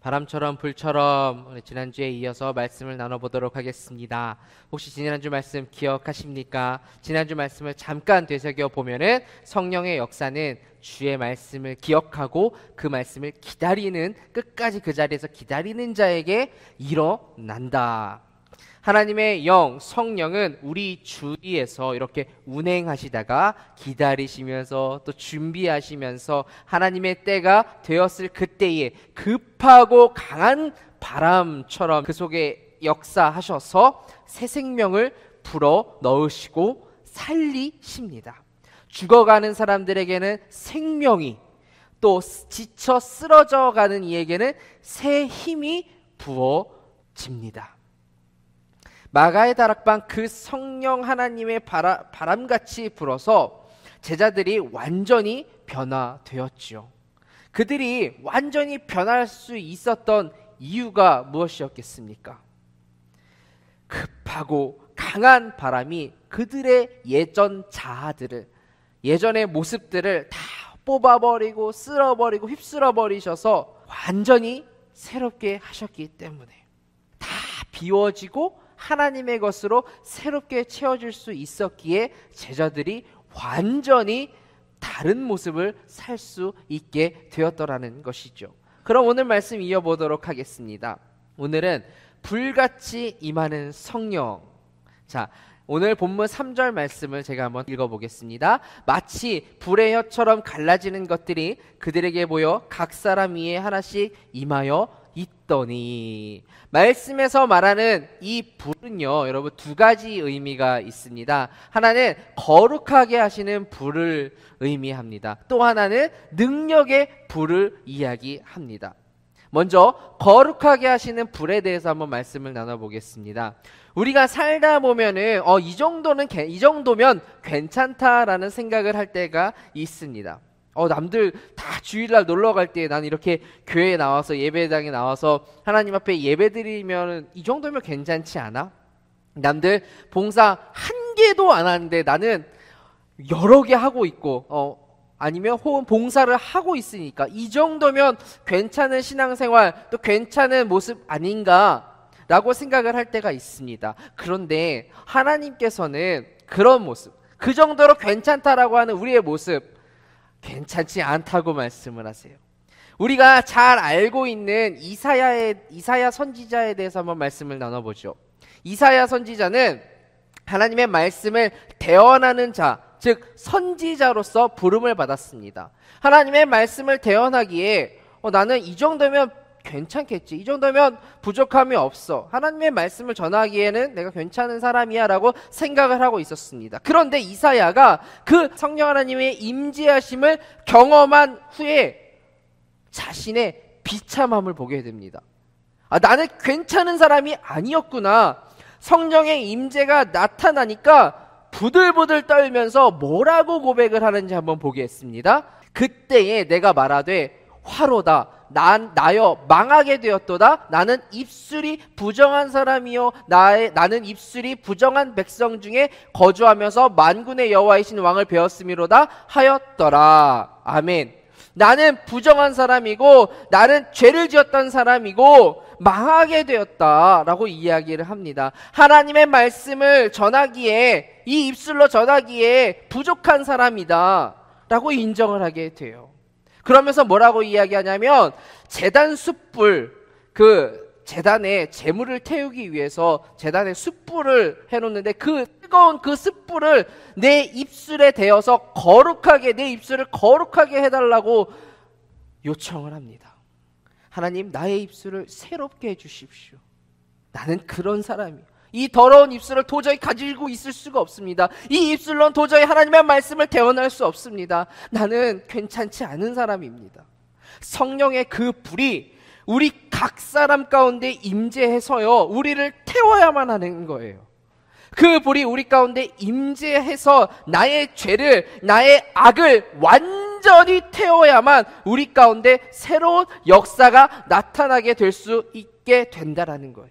바람처럼 불처럼 우리 지난주에 이어서 말씀을 나눠보도록 하겠습니다. 혹시 지난주 말씀 기억하십니까? 지난주 말씀을 잠깐 되새겨 보면은 성령의 역사는 주의 말씀을 기억하고 그 말씀을 기다리는, 끝까지 그 자리에서 기다리는 자에게 일어난다. 하나님의 영, 성령은 우리 주위에서 이렇게 운행하시다가 기다리시면서 또 준비하시면서 하나님의 때가 되었을 그때에 급하고 강한 바람처럼 그 속에 역사하셔서 새 생명을 불어 넣으시고 살리십니다. 죽어가는 사람들에게는 생명이, 또 지쳐 쓰러져 가는 이에게는 새 힘이 부어집니다. 마가의 다락방, 그 성령 하나님의 바람같이 불어서 제자들이 완전히 변화되었지요. 그들이 완전히 변할 수 있었던 이유가 무엇이었겠습니까? 급하고 강한 바람이 그들의 예전 자아들을, 예전의 모습들을 다 뽑아버리고 쓸어버리고 휩쓸어버리셔서 완전히 새롭게 하셨기 때문에 다 비워지고 하나님의 것으로 새롭게 채워질 수 있었기에 제자들이 완전히 다른 모습을 살 수 있게 되었더라는 것이죠. 그럼 오늘 말씀 이어보도록 하겠습니다. 오늘은 불같이 임하는 성령. 자, 오늘 본문 3절 말씀을 제가 한번 읽어보겠습니다. 마치 불의 혀처럼 갈라지는 것들이 그들에게 보여 각 사람 위에 하나씩 임하여 있더니, 말씀에서 말하는 이 불은요, 여러분 두 가지 의미가 있습니다. 하나는 거룩하게 하시는 불을 의미합니다. 또 하나는 능력의 불을 이야기합니다. 먼저 거룩하게 하시는 불에 대해서 한번 말씀을 나눠보겠습니다. 우리가 살다 보면은 이 정도면 괜찮다라는 생각을 할 때가 있습니다. 남들 다 주일날 놀러 갈 때 나는 이렇게 교회에 나와서, 예배당에 나와서 하나님 앞에 예배드리면 이 정도면 괜찮지 않아? 남들 봉사 한 개도 안 하는데 나는 여러 개 하고 있고, 아니면 혹은 봉사를 하고 있으니까 이 정도면 괜찮은 신앙생활, 또 괜찮은 모습 아닌가 라고 생각을 할 때가 있습니다. 그런데 하나님께서는 그런 모습, 그 정도로 괜찮다라고 하는 우리의 모습 괜찮지 않다고 말씀을 하세요. 우리가 잘 알고 있는 이사야 선지자에 대해서 한번 말씀을 나눠보죠. 이사야 선지자는 하나님의 말씀을 대언하는 자, 즉 선지자로서 부름을 받았습니다. 하나님의 말씀을 대언하기에 나는 이 정도면 괜찮겠지, 이 정도면 부족함이 없어, 하나님의 말씀을 전하기에는 내가 괜찮은 사람이야 라고 생각을 하고 있었습니다. 그런데 이사야가 그 성령 하나님의 임재하심을 경험한 후에 자신의 비참함을 보게 됩니다. 나는 괜찮은 사람이 아니었구나. 성령의 임재가 나타나니까 부들부들 떨면서 뭐라고 고백을 하는지 한번 보겠습니다. 그때에 내가 말하되 화로다, 나여 망하게 되었도다. 나는 입술이 부정한 사람이요, 나는 입술이 부정한 백성 중에 거주하면서 만군의 여호와이신 왕을 배웠음이로다 하였더라. 아멘. 나는 부정한 사람이고 나는 죄를 지었던 사람이고 망하게 되었다라고 이야기를 합니다. 하나님의 말씀을 전하기에, 이 입술로 전하기에 부족한 사람이다 라고 인정을 하게 돼요. 그러면서 뭐라고 이야기하냐면, 제단 숯불, 그 제단에 재물을 태우기 위해서 제단에 숯불을 해놓는데 그 뜨거운 그 숯불을 내 입술에 대어서 내 입술을 거룩하게 해달라고 요청을 합니다. 하나님, 나의 입술을 새롭게 해주십시오. 나는 그런 사람이에요. 이 더러운 입술을 도저히 가지고 있을 수가 없습니다. 이 입술로는 도저히 하나님의 말씀을 대언할 수 없습니다. 나는 괜찮지 않은 사람입니다. 성령의 그 불이 우리 각 사람 가운데 임재해서요, 우리를 태워야만 하는 거예요. 그 불이 우리 가운데 임재해서 나의 죄를, 나의 악을 완전히 태워야만 우리 가운데 새로운 역사가 나타나게 될 수 있게 된다라는 거예요.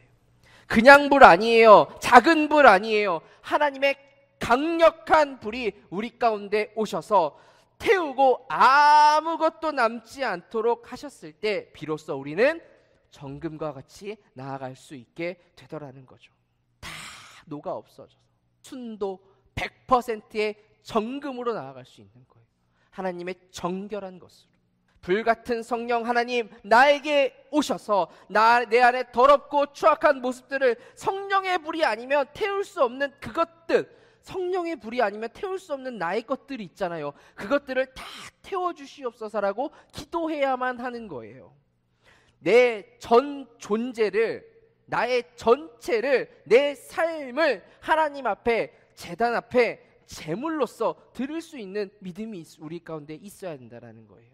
그냥 불 아니에요. 작은 불 아니에요. 하나님의 강력한 불이 우리 가운데 오셔서 태우고 아무것도 남지 않도록 하셨을 때 비로소 우리는 정금과 같이 나아갈 수 있게 되더라는 거죠. 다 녹아 없어져서 순도 100%의 정금으로 나아갈 수 있는 거예요. 하나님의 정결한 것으로. 불같은 성령 하나님, 나에게 오셔서 내 안에 더럽고 추악한 모습들을 성령의 불이 아니면 태울 수 없는 그것들, 성령의 불이 아니면 태울 수 없는 나의 것들이 있잖아요. 그것들을 다 태워주시옵소서라고 기도해야만 하는 거예요. 내 전 존재를, 나의 전체를, 내 삶을 하나님 앞에, 제단 앞에 제물로서 드릴 수 있는 믿음이 우리 가운데 있어야 된다는 거예요.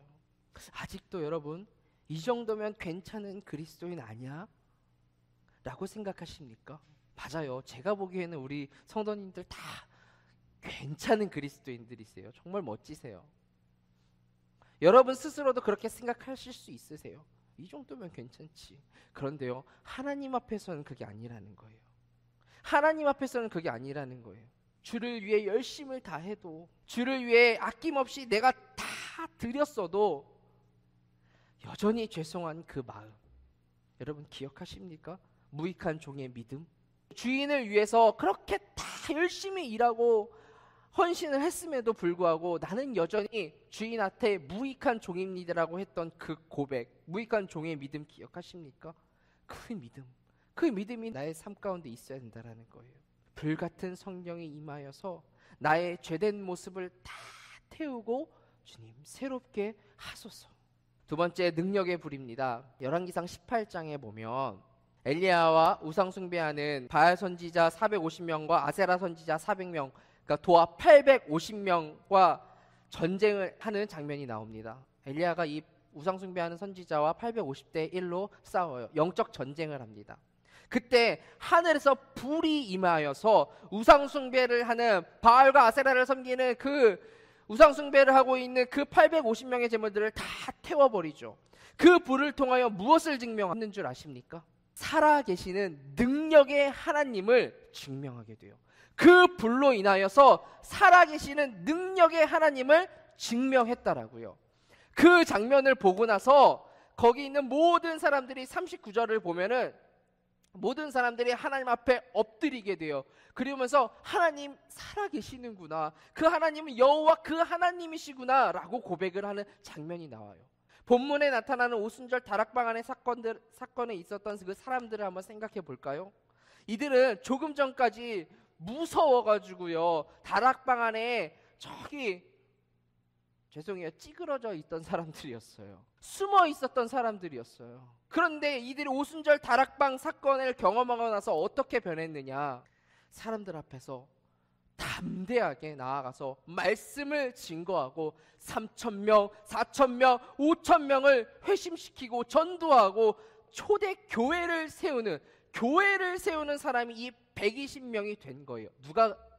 아직도 여러분 이 정도면 괜찮은 그리스도인 아니야? 라고 생각하십니까? 맞아요. 제가 보기에는 우리 성도님들 다 괜찮은 그리스도인들이세요. 정말 멋지세요. 여러분 스스로도 그렇게 생각하실 수 있으세요. 이 정도면 괜찮지. 그런데요, 하나님 앞에서는 그게 아니라는 거예요. 하나님 앞에서는 그게 아니라는 거예요. 주를 위해 열심을 다해도, 주를 위해 아낌없이 내가 다 드렸어도 여전히 죄송한 그 마음, 여러분 기억하십니까? 무익한 종의 믿음. 주인을 위해서 그렇게 다 열심히 일하고 헌신을 했음에도 불구하고 나는 여전히 주인한테 무익한 종입니다라고 했던 그 고백, 무익한 종의 믿음 기억하십니까? 그 믿음이 나의 삶 가운데 있어야 된다는 거예요. 불같은 성령이 임하여서 나의 죄된 모습을 다 태우고 주님 새롭게 하소서. 두 번째, 능력의 불입니다. 열왕기상 18장에 보면 엘리야와 우상 숭배하는 바알 선지자 450명과 아세라 선지자 400명, 그러니까 도합 850명과 전쟁을 하는 장면이 나옵니다. 엘리야가 이 우상 숭배하는 선지자와 850대 1로 싸워요. 영적 전쟁을 합니다. 그때 하늘에서 불이 임하여서 우상 숭배를 하는 바알과 아세라를 섬기는 그 우상 숭배를 하고 있는 그 850명의 제물들을 다 태워버리죠. 그 불을 통하여 무엇을 증명하는 줄 아십니까? 살아계시는 능력의 하나님을 증명하게 돼요. 그 불로 인하여서 살아계시는 능력의 하나님을 증명했다라고요. 그 장면을 보고 나서 거기 있는 모든 사람들이 39절을 보면은 모든 사람들이 하나님 앞에 엎드리게 돼요. 그러면서 하나님 살아계시는구나, 그 하나님은 여호와 그 하나님이시구나 라고 고백을 하는 장면이 나와요. 본문에 나타나는 오순절 다락방 안의 사건에 있었던 그 사람들을 한번 생각해 볼까요? 이들은 조금 전까지 무서워가지고요, 다락방 안에 저기 찌그러져 있던 사람들이었어요. 숨어 있었던 사람들이었어요. 그런데 이들이 오순절 다락방 사건을 경험하고 나서 어떻게 변했느냐? 사람들 앞에서 담대하게 나아가서 말씀을 증거하고 3,000명, 4,000명, 5,000명을 회심시키고 전도하고 초대 교회를 세우는 사람이 이 120명이 된 거예요.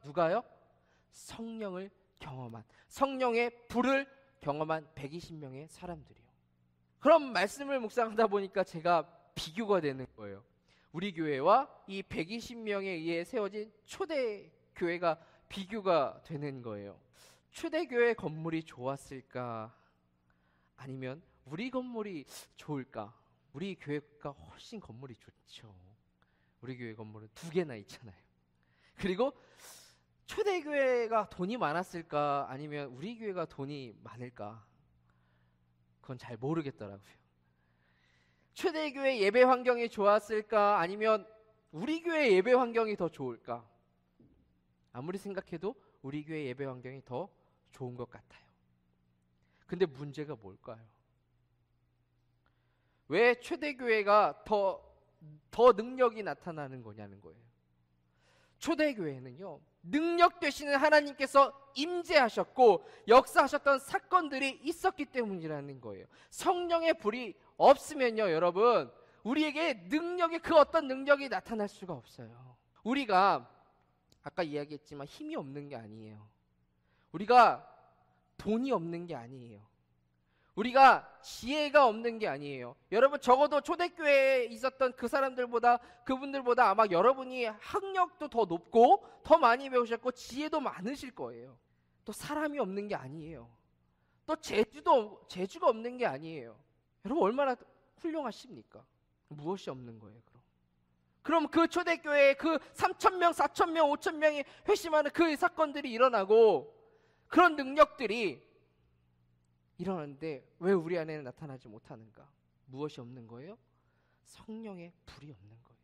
누가요? 성령을 경험한, 성령의 불을 경험한 120명의 사람들이요. 그럼 말씀을 묵상하다 보니까 제가 비교가 되는 거예요. 우리 교회와 이 120명에 의해 세워진 초대 교회가 비교가 되는 거예요. 초대 교회 건물이 좋았을까? 아니면 우리 건물이 좋을까? 우리 교회가 훨씬 건물이 좋죠. 우리 교회 건물은 2개나 있잖아요. 그리고 초대교회가 돈이 많았을까? 아니면 우리 교회가 돈이 많을까? 그건 잘 모르겠더라고요. 초대교회 예배 환경이 좋았을까? 아니면 우리 교회 예배 환경이 더 좋을까? 아무리 생각해도 우리 교회 예배 환경이 더 좋은 것 같아요. 근데 문제가 뭘까요? 왜 초대교회가 더 능력이 나타나는 거냐는 거예요. 초대교회는요, 능력 되시는 하나님께서 임재하셨고 역사하셨던 사건들이 있었기 때문이라는 거예요. 성령의 불이 없으면요, 여러분, 우리에게 그 어떤 능력이 나타날 수가 없어요. 우리가 아까 이야기했지만 힘이 없는 게 아니에요. 우리가 돈이 없는 게 아니에요. 우리가 지혜가 없는 게 아니에요. 여러분, 적어도 초대교회에 있었던 그분들보다 아마 여러분이 학력도 더 높고 더 많이 배우셨고 지혜도 많으실 거예요. 또 사람이 없는 게 아니에요. 또 재주가 없는 게 아니에요. 여러분, 얼마나 훌륭하십니까? 무엇이 없는 거예요, 그럼 그 초대교회에 그 3,000명, 4,000명, 5,000명이 회심하는 그 사건들이 일어나고 그런 능력들이 일어나는데 왜 우리 안에는 나타나지 못하는가? 무엇이 없는 거예요? 성령의 불이 없는 거예요.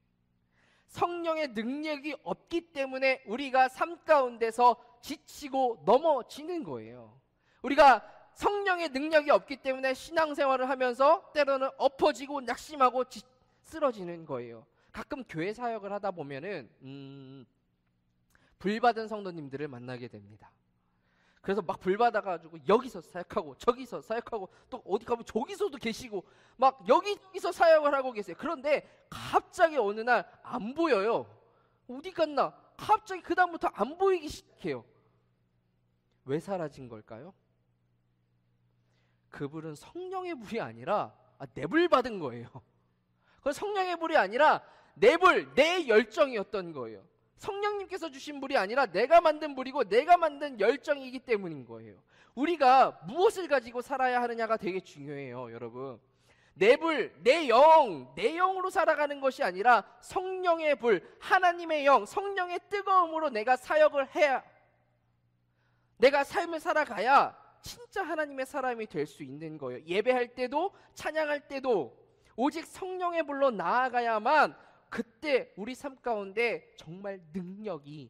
성령의 능력이 없기 때문에 우리가 삶 가운데서 지치고 넘어지는 거예요. 우리가 성령의 능력이 없기 때문에 신앙생활을 하면서 때로는 엎어지고 낙심하고 쓰러지는 거예요. 가끔 교회 사역을 하다 보면은 불받은 성도님들을 만나게 됩니다. 그래서 막 불받아가지고 여기서 사역하고 저기서 사역하고 또 어디 가면 저기서도 계시고 막 여기저기서 사역을 하고 계세요. 그런데 갑자기 어느 날 안 보여요. 어디 갔나? 갑자기 그 다음부터 안 보이기 시작해요. 왜 사라진 걸까요? 그분은 성령의 불이 아니라 내불 받은 거예요. 그 성령의 불이 아니라 내 열정이었던 거예요. 성령님께서 주신 불이 아니라 내가 만든 불이고 내가 만든 열정이기 때문인 거예요. 우리가 무엇을 가지고 살아야 하느냐가 되게 중요해요, 여러분. 내 불, 내 영으로 살아가는 것이 아니라 성령의 불, 하나님의 영, 성령의 뜨거움으로 내가 사역을 해야, 내가 삶을 살아가야 진짜 하나님의 사람이 될 수 있는 거예요. 예배할 때도 찬양할 때도 오직 성령의 불로 나아가야만 그때 우리 삶 가운데 정말 능력이,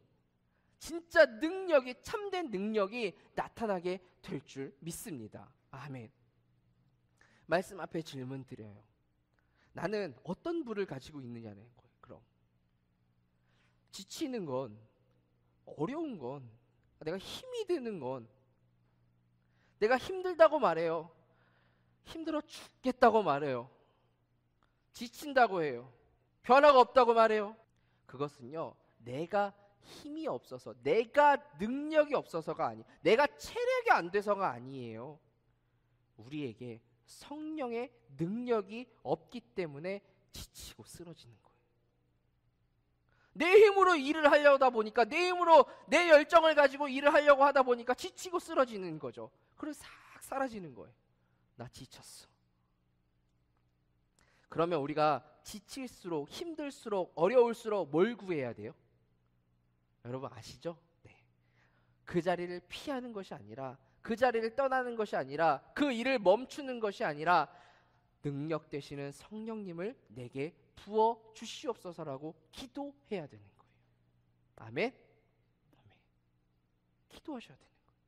진짜 능력이, 참된 능력이 나타나게 될 줄 믿습니다. 아멘. 말씀 앞에 질문 드려요. 나는 어떤 불을 가지고 있느냐는 거예요. 그럼 지치는 건, 어려운 건, 내가 힘이 드는 건, 내가 힘들다고 말해요. 힘들어 죽겠다고 말해요. 지친다고 해요. 변화가 없다고 말해요. 그것은요, 내가 힘이 없어서, 내가 능력이 없어서가 아니, 내가 체력이 안 돼서가 아니에요. 우리에게 성령의 능력이 없기 때문에 지치고 쓰러지는 거예요. 내 힘으로 일을 하려다 보니까, 내 힘으로 내 열정을 가지고 일을 하려고 하다 보니까 지치고 쓰러지는 거죠. 그래서 싹 사라지는 거예요. 나 지쳤어. 그러면 우리가 지칠수록, 힘들수록, 어려울수록 뭘 구해야 돼요? 여러분 아시죠? 네. 그 자리를 피하는 것이 아니라, 그 자리를 떠나는 것이 아니라, 그 일을 멈추는 것이 아니라 능력 되시는 성령님을 내게 부어 주시옵소서라고 기도해야 되는 거예요. 아멘? 아멘. 기도하셔야 되는 거예요.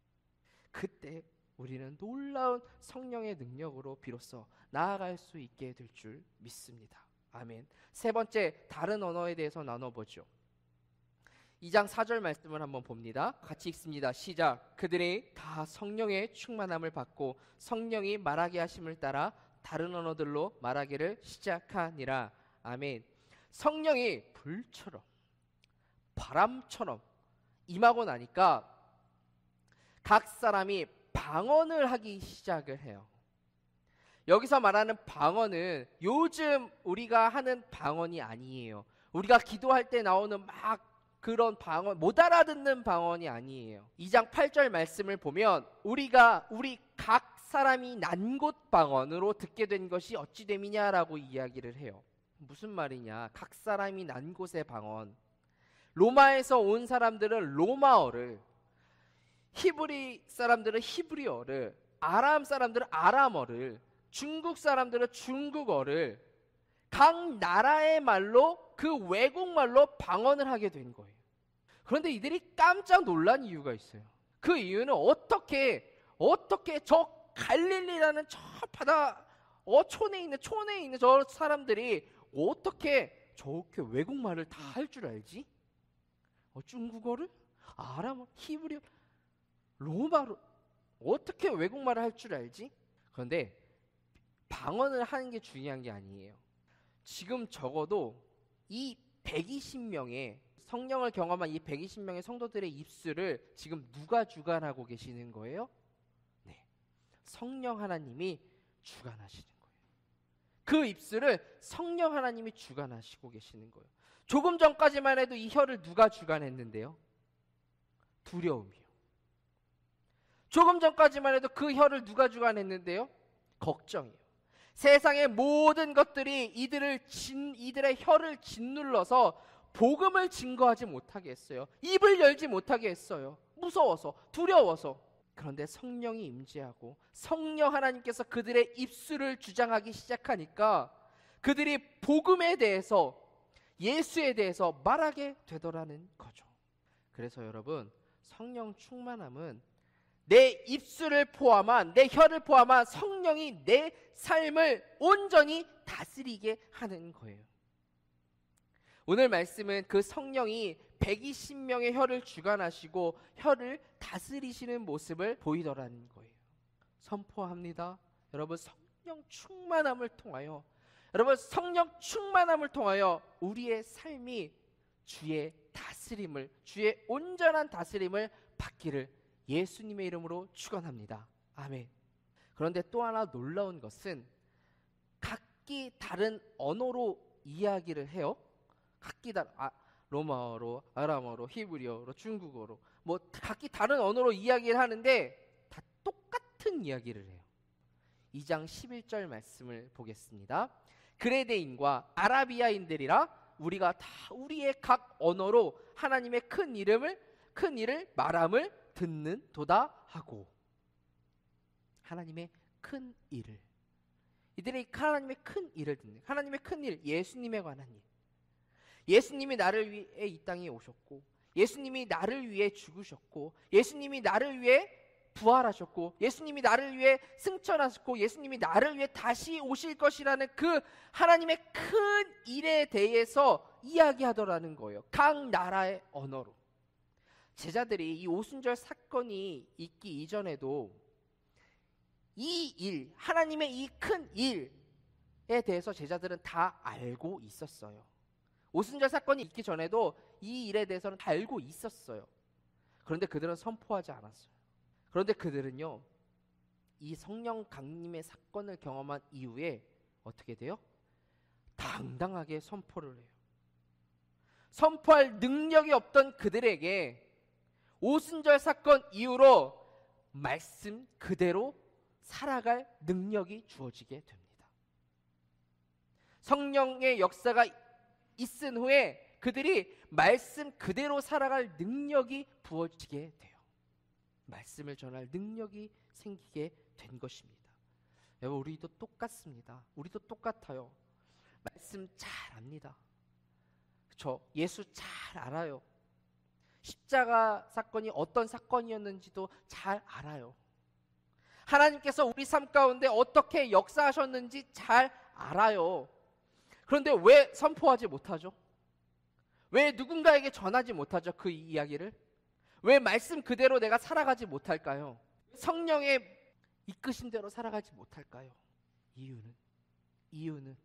그때 우리는 놀라운 성령의 능력으로 비로소 나아갈 수 있게 될 줄 믿습니다. 아멘. 세 번째, 다른 언어에 대해서 나눠보죠. 2장 4절 말씀을 한번 봅니다. 같이 읽습니다. 시작. 그들이 다 성령의 충만함을 받고 성령이 말하게 하심을 따라 다른 언어들로 말하기를 시작하니라. 아멘. 성령이 불처럼, 바람처럼 임하고 나니까 각 사람이 방언을 하기 시작을 해요. 여기서 말하는 방언은 요즘 우리가 하는 방언이 아니에요. 우리가 기도할 때 나오는 막 그런 방언, 못 알아듣는 방언이 아니에요. 2장 8절 말씀을 보면 우리 각 사람이 난 곳 방언으로 듣게 된 것이 어찌 됨이냐라고 이야기를 해요. 무슨 말이냐? 각 사람이 난 곳의 방언. 로마에서 온 사람들은 로마어를, 히브리 사람들은 히브리어를, 아람 사람들은 아람어를, 중국 사람들은 중국어를, 각 나라의 말로, 그 외국말로 방언을 하게 된 거예요. 그런데 이들이 깜짝 놀란 이유가 있어요. 그 이유는 어떻게 저 갈릴리라는 저 바다 촌에 있는 저 사람들이 어떻게 저렇게 외국말을 다 할 줄 알지? 중국어를? 아람어? 히브리어? 로마로 어떻게 외국말을 할 줄 알지? 그런데 방언을 하는 게 중요한 게 아니에요. 지금 적어도 이 120명의 성령을 경험한 이 120명의 성도들의 입술을 지금 누가 주관하고 계시는 거예요? 네, 성령 하나님이 주관하시는 거예요. 그 입술을 성령 하나님이 주관하시고 계시는 거예요. 조금 전까지만 해도 이 혀를 누가 주관했는데요? 두려움이요. 조금 전까지만 해도 그 혀를 누가 주관했는데요? 걱정이요. 세상의 모든 것들이 이들의 혀를 짓눌러서 복음을 증거하지 못하게 했어요. 입을 열지 못하게 했어요. 무서워서, 두려워서. 그런데 성령이 임재하고 성령 하나님께서 그들의 입술을 주장하기 시작하니까 그들이 복음에 대해서, 예수에 대해서 말하게 되더라는 거죠. 그래서 여러분, 성령 충만함은 내 입술을 포함한, 내 혀를 포함한 성령이 내 삶을 온전히 다스리게 하는 거예요. 오늘 말씀은 그 성령이 120명의 혀를 주관하시고 혀를 다스리시는 모습을 보이더라는 거예요. 선포합니다. 여러분, 성령 충만함을 통하여, 우리의 삶이 주의 다스림을, 주의 온전한 다스림을 받기를 예수님의 이름으로 축원합니다. 아멘. 그런데 또 하나 놀라운 것은 각기 다른 언어로 이야기를 해요. 각기 다른 로마어로, 아람어로, 히브리어로, 중국어로 각기 다른 언어로 이야기를 하는데 다 똑같은 이야기를 해요. 2장 11절 말씀을 보겠습니다. 그레데인과 아라비아인들이라 우리가 다 우리의 각 언어로 하나님의 큰 일을 말함을 듣는도다 하고. 하나님의 큰 일을, 이들이 하나님의 큰 일을 듣는, 하나님의 큰 일, 예수님에 관한 일. 예수님이 나를 위해 이 땅에 오셨고, 예수님이 나를 위해 죽으셨고, 예수님이 나를 위해 부활하셨고, 예수님이 나를 위해 승천하셨고, 예수님이 나를 위해 다시 오실 것이라는 그 하나님의 큰 일에 대해서 이야기하더라는 거예요. 각 나라의 언어로. 제자들이 이 오순절 사건이 있기 이전에도 이 일, 하나님의 이 큰 일에 대해서 제자들은 다 알고 있었어요. 오순절 사건이 있기 전에도 이 일에 대해서는 다 알고 있었어요. 그런데 그들은 선포하지 않았어요. 그런데 그들은요, 이 성령 강림의 사건을 경험한 이후에 어떻게 돼요? 당당하게 선포를 해요. 선포할 능력이 없던 그들에게 오순절 사건 이후로 말씀 그대로 살아갈 능력이 주어지게 됩니다. 성령의 역사가 있은 후에 그들이 말씀 그대로 살아갈 능력이 부어지게 돼요. 말씀을 전할 능력이 생기게 된 것입니다. 여러분, 우리도 똑같습니다. 우리도 똑같아요. 말씀 잘 압니다. 그렇죠? 예수 잘 알아요. 십자가 사건이 어떤 사건이었는지도 잘 알아요. 하나님께서 우리 삶 가운데 어떻게 역사하셨는지 잘 알아요. 그런데 왜 선포하지 못하죠? 왜 누군가에게 전하지 못하죠? 그 이야기를? 왜 말씀 그대로 내가 살아가지 못할까요? 성령의 이끄신 대로 살아가지 못할까요? 이유는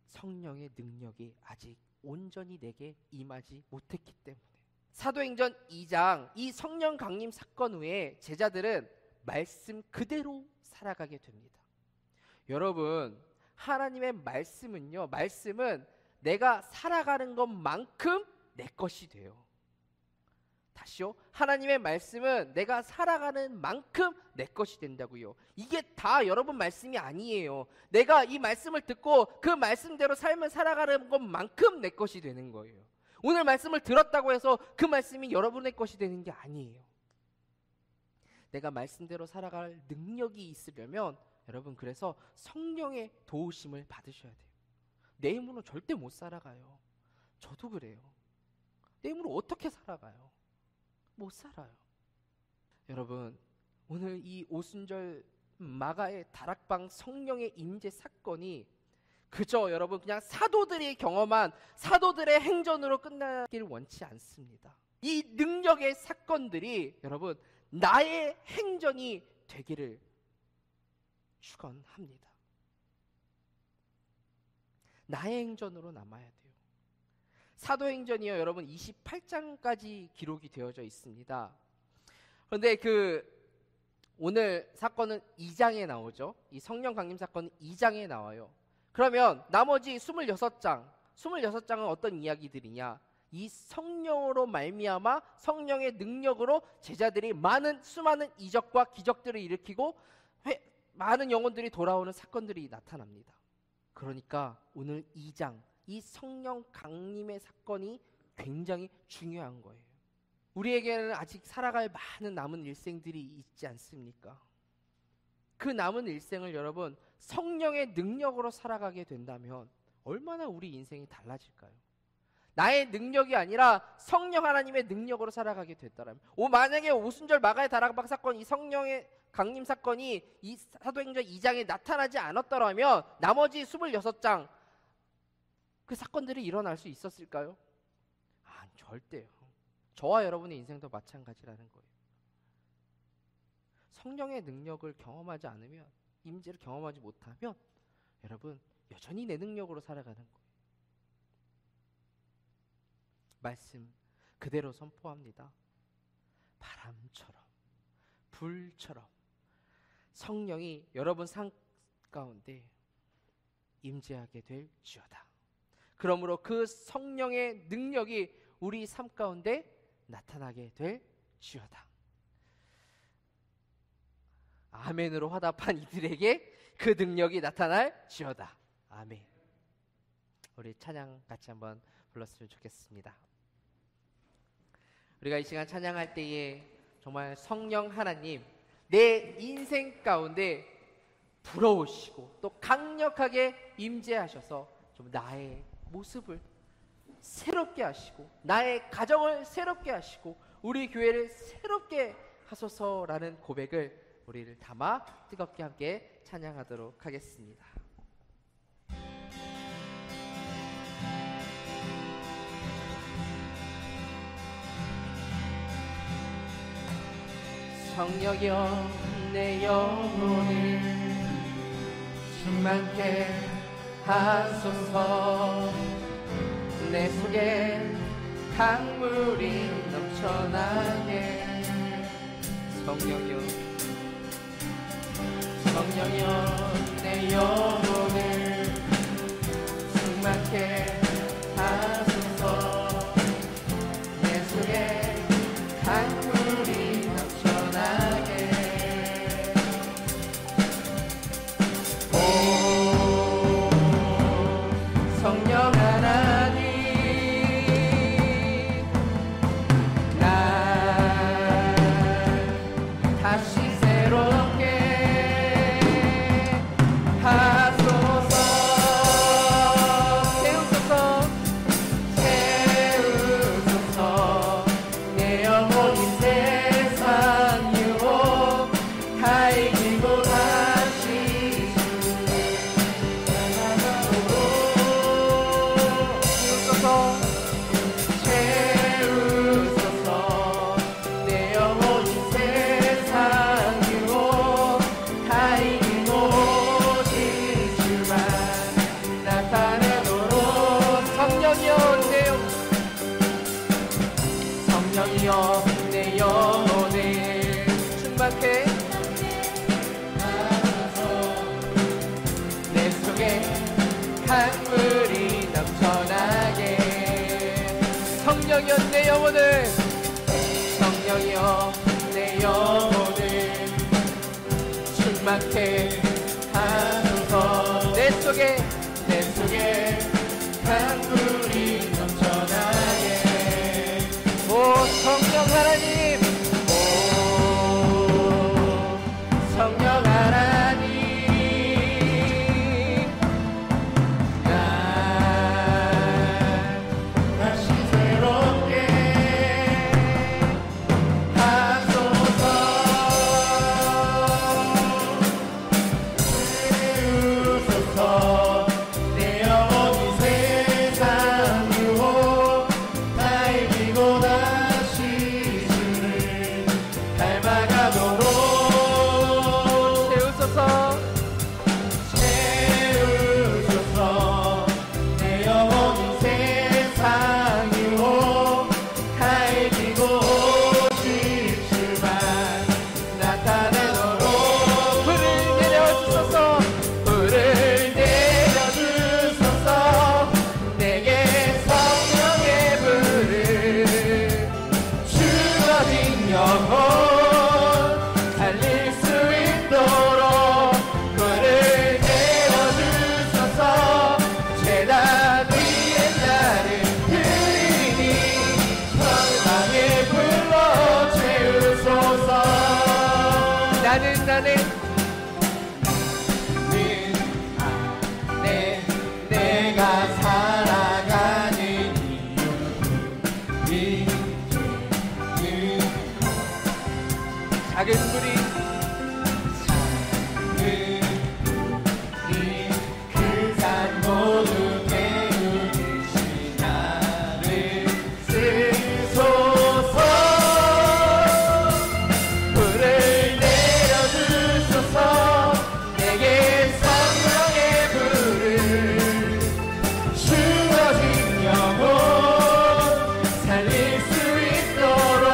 성령의 능력이 아직 온전히 내게 임하지 못했기 때문에. 사도행전 2장 이 성령 강림 사건 후에 제자들은 말씀 그대로 살아가게 됩니다. 여러분, 하나님의 말씀은요, 말씀은 내가 살아가는 것만큼 내 것이 돼요. 다시요, 하나님의 말씀은 내가 살아가는 만큼 내 것이 된다고요. 이게 다 여러분 말씀이 아니에요. 내가 이 말씀을 듣고 그 말씀대로 삶을 살아가는 것만큼 내 것이 되는 거예요. 오늘 말씀을 들었다고 해서 그 말씀이 여러분의 것이 되는 게 아니에요. 내가 말씀대로 살아갈 능력이 있으려면 여러분, 그래서 성령의 도우심을 받으셔야 돼요. 내 힘으로 절대 못 살아가요. 저도 그래요. 내 힘으로 어떻게 살아가요? 못 살아요. 여러분, 오늘 이 오순절 마가의 다락방 성령의 임재 사건이 그저 여러분 그냥 사도들이 경험한 사도들의 행전으로 끝나길 원치 않습니다. 이 능력의 사건들이 여러분 나의 행전이 되기를 축원합니다. 나의 행전으로 남아야 돼요. 사도행전이요, 여러분 28장까지 기록이 되어져 있습니다. 그런데 오늘 사건은 2장에 나오죠. 이 성령 강림 사건은 2장에 나와요. 그러면 나머지 26장은 어떤 이야기들이냐? 이 성령으로 말미암아 성령의 능력으로 제자들이 수많은 이적과 기적들을 일으키고 많은 영혼들이 돌아오는 사건들이 나타납니다. 그러니까 오늘 2장 이 성령 강림의 사건이 굉장히 중요한 거예요. 우리에게는 아직 살아갈 많은 남은 일생들이 있지 않습니까? 그 남은 일생을 여러분 성령의 능력으로 살아가게 된다면 얼마나 우리 인생이 달라질까요? 나의 능력이 아니라 성령 하나님의 능력으로 살아가게 됐다면, 만약에 오순절 마가의 다락방 사건, 이 성령의 강림 사건이 이 사도행전 2장에 나타나지 않았더라면 나머지 26장 그 사건들이 일어날 수 있었을까요? 절대요. 저와 여러분의 인생도 마찬가지라는 거예요. 성령의 능력을 경험하지 않으면, 임재를 경험하지 못하면 여러분 여전히 내 능력으로 살아가는 거예요. 말씀 그대로 선포합니다. 바람처럼 불처럼 성령이 여러분 삶 가운데 임재하게 될지어다. 그러므로 그 성령의 능력이 우리 삶 가운데 나타나게 될지어다. 아멘으로 화답한 이들에게 그 능력이 나타날지어다. 아멘. 우리 찬양 같이 한번 불렀으면 좋겠습니다. 우리가 이 시간 찬양할 때에 정말 성령 하나님 내 인생 가운데 불어오시고 또 강력하게 임재하셔서 좀 나의 모습을 새롭게 하시고 나의 가정을 새롭게 하시고 우리 교회를 새롭게 하소서라는 고백을 우리를 담아 뜨겁게 함께 찬양하도록 하겠습니다. 성령이여 내 영혼을 충만케 하소서. 내 속에 강물이 넘쳐나게. 성령이여 내 영혼을 충만케 하소서. 내 속에 강물이 넘쳐나게. 오 성령 하나님 날 다시 새롭게 하소서. 채우소서. 내 영혼이 세상 유혹 다 이기고 다시 주를 찬양하도록. 채우소서. 내 영혼이 세상 유혹 다 이기고 오직 주만 나타내도록. 성령이여 내 영혼을 충만케 하소서. 내 속에 강물이 넘쳐나게. 성령이여 내 영혼을 충만케 하소서. 내 속에 강물이 넘쳐나게. 오 성령 하나님, 오 성령 하나님 날 다시 새롭게 작은 불이 그 산 모두 깨우듯이 나를 쓰소서. 불을 내려주소서. 내게 성령의 불을 죽어진 영혼 살릴 수 있도록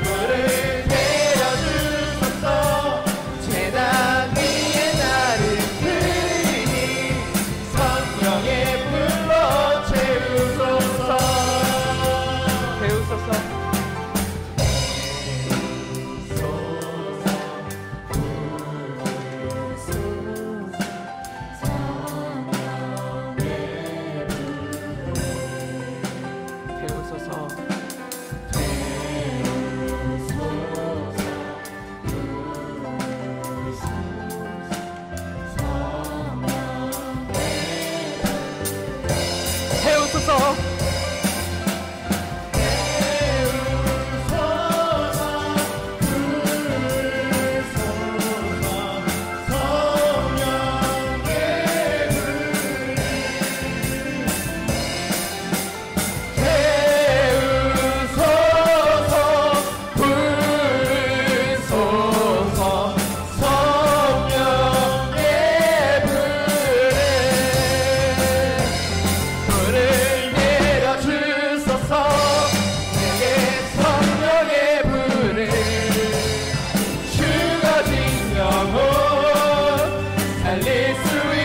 불을 내려주소서. 제단 위에 나를 드리니 성령의 불로 채우소서. 배우소서. 배우소서. 배우소서. 살릴 수